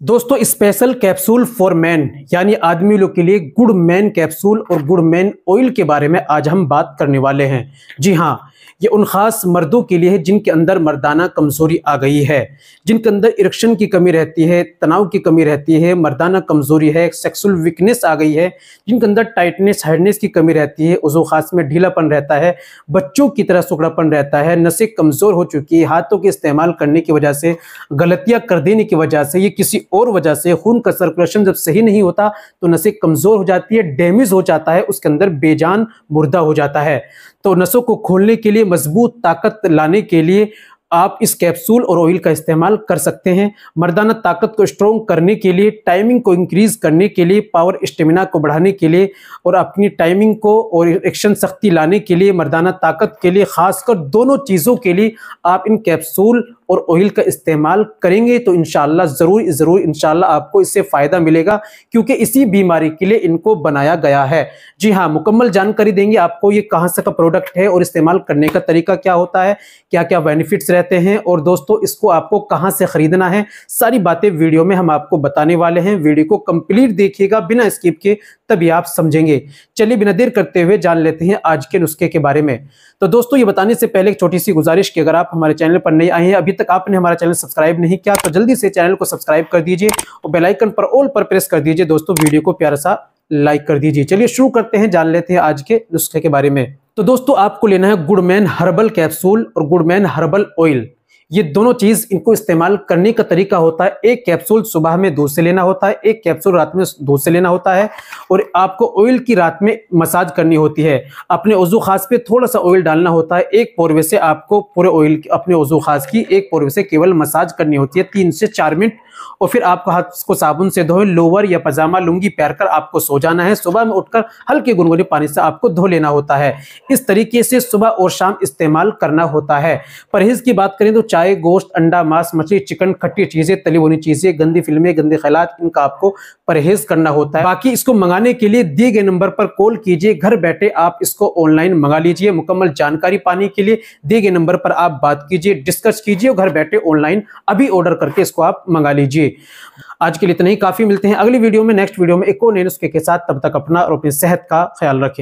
दोस्तों special capsule for man यानी आदमी लोग के लिए गुड मैन कैप्सूल और गुड मैन ऑयल के बारे में आज हम बात करने वाले हैं। जी हाँ, ये उन खास मर्दों के लिए है जिनके अंदर मर्दाना कमजोरी आ गई है, जिनके अंदर इरेक्शन की कमी रहती है, तनाव की कमी रहती है, मर्दाना कमजोरी है, सेक्सुअल वीकनेस आ गई है, जिनके अंदर टाइटनेस हार्डनेस की कमी रहती है, उज़ू खास में ढीलापन रहता है, बच्चों की तरह सुखड़ापन रहता है, नसें कमजोर हो चुकी है, हाथों के इस्तेमाल करने की वजह से, गलतियां कर देने की वजह से, ये किसी और वजह से खून का सर्कुलेशन जब सही नहीं होता तो नसें कमजोर हो जाती है, डैमेज हो जाता है, उसके अंदर बेजान मुर्दा हो जाता है। तो नसों को खोलने के लिए, मजबूत ताकत लाने के लिए आप इस कैप्सूल और ऑयल का इस्तेमाल कर सकते हैं। मर्दाना ताकत को स्ट्रॉन्ग करने के लिए, टाइमिंग को इंक्रीज करने के लिए, पावर स्टेमिना को बढ़ाने के लिए और अपनी टाइमिंग को और एक्शन शक्ति लाने के लिए, मर्दाना ताकत के लिए, खासकर दोनों चीज़ों के लिए आप इन कैप्सूल और ऑयल का इस्तेमाल करेंगे तो इंशाल्लाह ज़रूर इंशाल्लाह आपको इससे फ़ायदा मिलेगा, क्योंकि इसी बीमारी के लिए इनको बनाया गया है। जी हाँ, मुकम्मल जानकारी देंगे आपको, ये कहाँ से का प्रोडक्ट है और इस्तेमाल करने का तरीका क्या होता है, क्या क्या बेनिफिट्स रहते हैं और दोस्तों इसको आपको कहाँ से खरीदना है, सारी बातें वीडियो में हम आपको बताने वाले हैं। वीडियो को कंप्लीट देखिएगा बिना स्किप के, तभी आप समझेंगे। चलिए बिना देर करते हुए जान लेते हैं आज के नुस्खे के बारे में। तो दोस्तों ये बताने से पहले एक छोटी सी गुजारिश कि अगर आप हमारे चैनल पर नए आए हैं, अभी तक आपने हमारा चैनल सब्सक्राइब नहीं किया तो जल्दी से चैनल को सब्सक्राइब कर दीजिए और बेल आइकन पर ऑल पर प्रेस कर दीजिए। दोस्तों वीडियो को प्यारा सा लाइक कर दीजिए। चलिए शुरू करते हैं, जान लेते हैं आज के नुस्खे के बारे में। तो दोस्तों आपको लेना है गुड मैन हर्बल कैप्सूल और गुड मैन हर्बल ऑयल। ये दोनों चीज इनको इस्तेमाल करने का तरीका होता है, एक कैप्सूल सुबह में दूध से लेना होता है, एक कैप्सूल रात में दूध से लेना होता है और आपको ऑयल की रात में मसाज करनी होती है। अपने उज़ू खास पे थोड़ा सा ऑयल डालना होता है, एक पोरवे से आपको पूरे ऑयल अपने उज़ू खास की एक पोरवे से केवल मसाज करनी होती है 3 से 4 मिनट और फिर आपको हाथ को साबुन से धोए, लोअर या पजामा लुंगी पहनकर आपको सो जाना है। सुबह में उठकर हल्के गुनगुने पानी से आपको धो लेना होता है। इस तरीके से सुबह और शाम इस्तेमाल करना होता है। परहेज की बात करें तो चाय, गोश्त, अंडा, मांस, मछली, चिकन, खट्टी चीजें, तली भुनी चीजें, गंदी फिल्में, गंदे ख्यालात, इनका आपको परहेज करना होता है। बाकी इसको मंगाने के लिए दिए गए नंबर पर कॉल कीजिए, घर बैठे आप इसको ऑनलाइन मंगा लीजिए। मुकम्मल जानकारी पाने के लिए दिए गए नंबर पर आप बात कीजिए, डिस्कस कीजिए और घर बैठे ऑनलाइन अभी ऑर्डर करके इसको आप मंगा लीजिए। आज के लिए इतना ही काफी। मिलते हैं अगली वीडियो में, नेक्स्ट वीडियो में एक और नए नुस्खे के साथ। तब तक अपना और अपनी सेहत का ख्याल रखें।